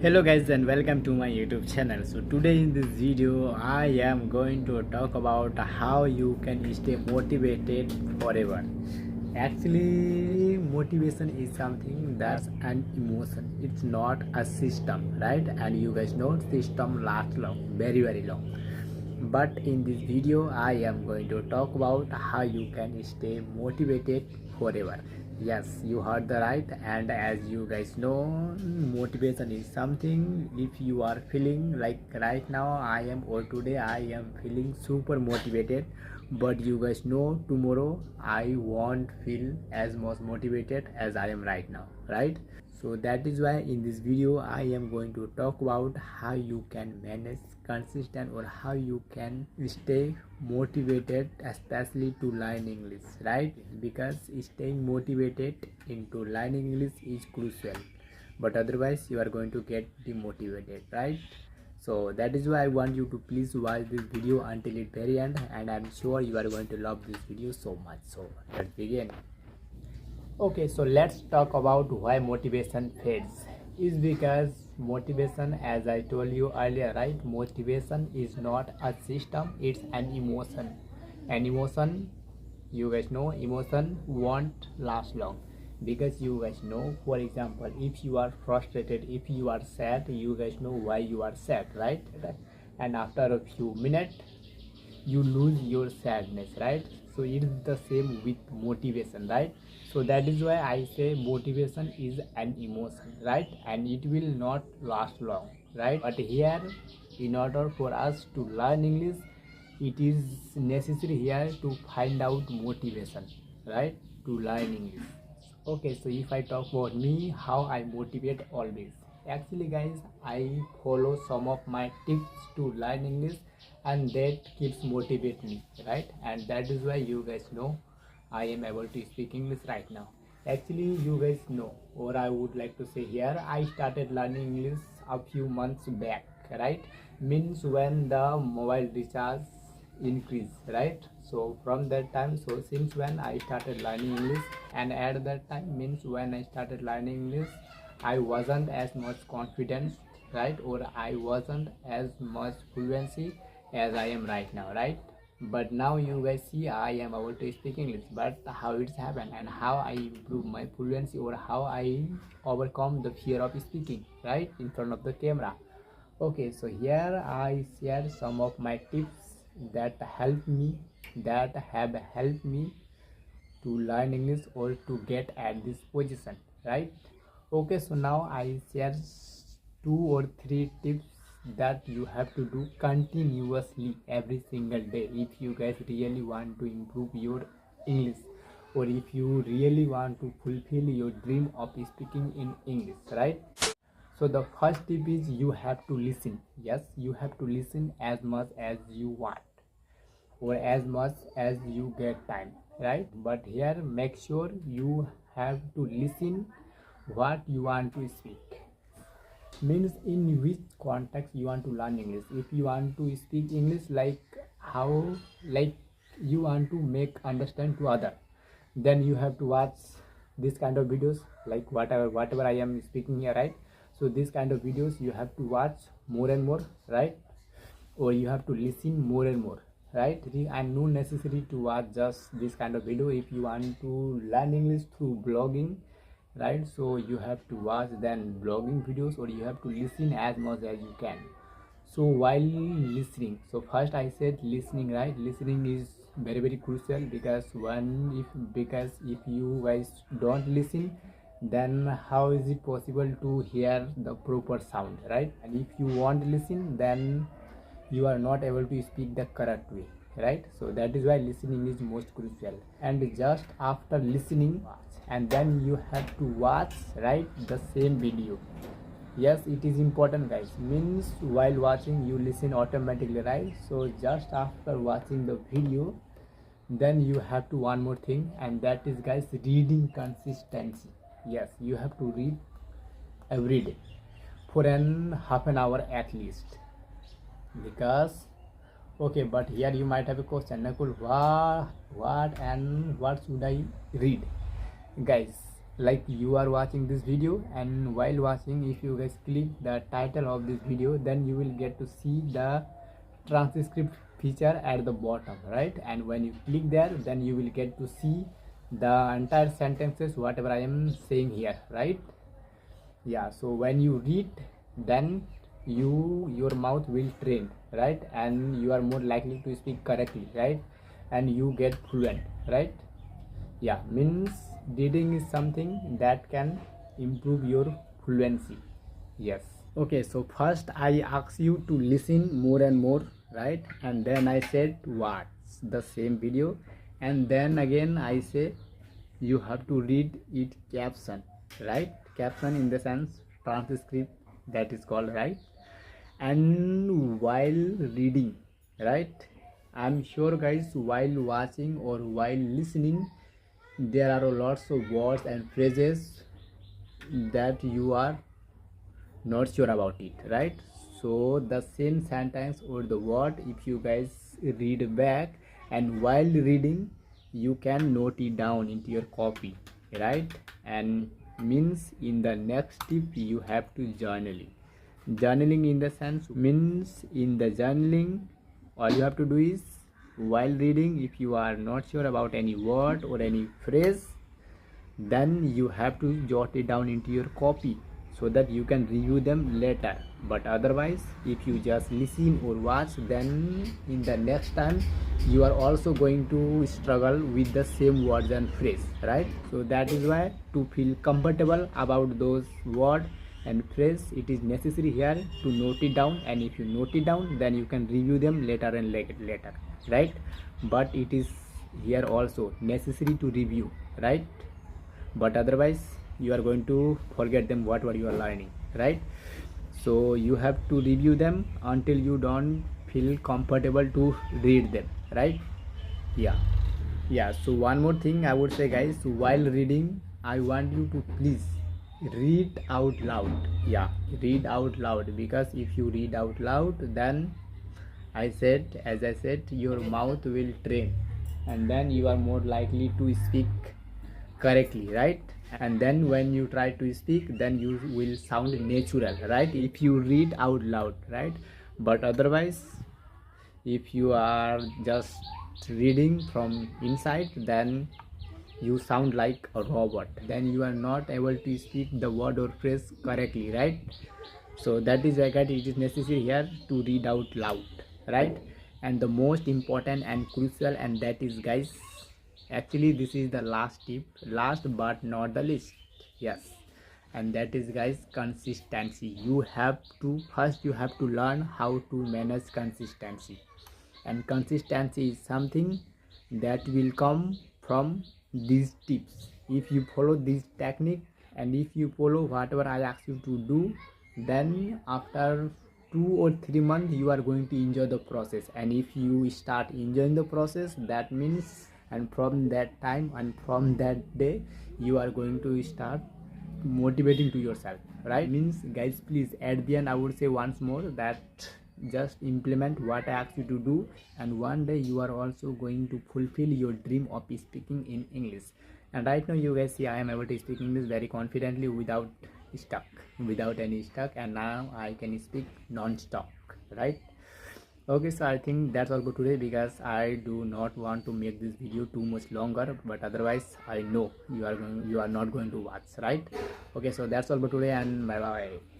Hello guys and welcome to my YouTube channel. So today in this video I am going to talk about how you can stay motivated forever. Actually, motivation is something that's an emotion. It's not a system, right? And you guys know system lasts long, very long. But in this video I am going to talk about how you can stay motivated forever. Yes, you heard the right. And as you guys know, motivation is something, if you are feeling like right now I am, or today I am feeling super motivated, but you guys know tomorrow I won't feel as much motivated as I am right now, right? So that is why in this video I am going to talk about how you can manage consistent, or how you can stay motivated, especially to learn English, right? Because staying motivated into learning English is crucial, but otherwise you are going to get demotivated, right? So that is why I want you to please watch this video until it very end, and I'm sure you are going to love this video so much. So let's begin. Okay, so let's talk about why motivation fades. Is because motivation, as I told you earlier, right? Motivation is not a system, it's an emotion. An emotion, you guys know, emotion won't last long. Because you guys know, for example, if you are frustrated, if you are sad, you guys know why you are sad, right? And after a few minutes you lose your sadness, right? So it is the same with motivation, right? So that is why I say motivation is an emotion, right? And it will not last long, right? But here, in order for us to learn English, it is necessary here to find out motivation, right? To learn English. Okay, so if I talk about me, how I motivate always. Actually guys, I follow some of my tips to learn English, and that keeps motivate me, right? And that is why you guys know I am able to speak English right now. Actually, you guys know, or I would like to say here, I started learning English a few months back, right? Means when the mobile recharge increase, right? So from that time, so since when I started learning English, and at that time means when I started learning English, I wasn't as much confident, right? Or I wasn't as much fluency as I am right now, right? But now you guys see I am able to speak English. But how it's happened, and how I improve my fluency, or how I overcome the fear of speaking, right, in front of the camera. Okay, so here I share some of my tips that have helped me to learn English, or to get at this position, right? Okay, so now I share 2 or 3 tips that you have to do continuously every single day if you guys really want to improve your English, or if you really want to fulfill your dream of speaking in English, right? So the first tip is you have to listen. Yes, you have to listen as much as you want, or as much as you get time, right? But here make sure you have to listen what you want to speak. Means in which context you want to learn English. If you want to speak English like how, like you want to make understand to other, then you have to watch this kind of videos, like whatever I am speaking here, right? So this kind of videos you have to watch more and more, right? Or you have to listen more and more, right? And no necessary to watch just this kind of video if you want to learn English through blogging, right? So you have to watch then blogging videos, or you have to listen as much as you can. So while listening, so first I said listening, right? Listening is very crucial, because if you guys don't listen, then how is it possible to hear the proper sound, right? And if you won't listen, then you are not able to speak the correct way, right? So that is why listening is most crucial. And just after listening, and then you have to watch, right, the same video. Yes, it is important guys. Means while watching you listen automatically, right? So just after watching the video, then you have to one more thing, and that is guys, reading consistency. Yes, you have to read every day for an half an hour at least. Because okay, but here you might have a question, Nakul, what should I read? Guys, like you are watching this video, and while watching, if you guys click the title of this video, then you will get to see the transcript feature at the bottom, right? And when you click there, then you will get to see the entire sentences whatever I am saying here, right? Yeah, so when you read, then your mouth will train, right? And you are more likely to speak correctly, right? And you get fluent, right? Yeah, means reading is something that can improve your fluency. Yes. Okay, so first I ask you to listen more and more, right? And then I said watch the same video, and then again I say you have to read it caption, right? Caption in the sense transcript, that is called, right? And while reading, right, I'm sure guys, while watching or while listening, there are lots of words and phrases that you are not sure about it, right? So the same sentence or the word, if you guys read back, and while reading you can note it down into your copy, right? And means in the next step you have to journaling in the sense, means in the journaling all you have to do is, while reading, if you are not sure about any word or any phrase, then you have to jot it down into your copy so that you can review them later. But otherwise, if you just listen or watch, then in the next time you are also going to struggle with the same words and phrase, right? So that is why, to feel comfortable about those words and phrase, it is necessary here to note it down. And if you note it down, then you can review them later and later, right? But it is here also necessary to review, right? But otherwise you are going to forget them what you are learning, right? So you have to review them until you don't feel comfortable to read them, right? Yeah. So one more thing I would say guys, while reading, I want you to please read out loud. Yeah, read out loud, because if you read out loud, then as I said, your mouth will train, and then you are more likely to speak correctly, right? And then when you try to speak, then you will sound natural, right? If you read out loud, right? But otherwise, if you are just reading from inside, then you sound like a robot, then you are not able to speak the word or phrase correctly, right? So that is why it is necessary here to read out loud, right? And the most important and crucial, and that is guys, actually this is the last tip, last but not the least, yes, and that is guys, consistency. You have to learn how to manage consistency. And consistency is something that will come from these tips. If you follow this technique, and if you follow whatever I ask you to do, then after 2 or 3 months you are going to enjoy the process. And if you start enjoying the process, that means, and from that time and from that day, you are going to start motivating to yourself, right? Means guys, please, at the end I would say once more that just implement what I ask you to do, and one day you are also going to fulfill your dream of speaking in English. And right now you guys see I am able to speak English very confidently without any stuck, and now I can speak non-stop, right? Okay, so I think that's all for today, because I do not want to make this video too much longer, but otherwise I know you are not going to watch, right? Okay, so that's all for today, and bye bye.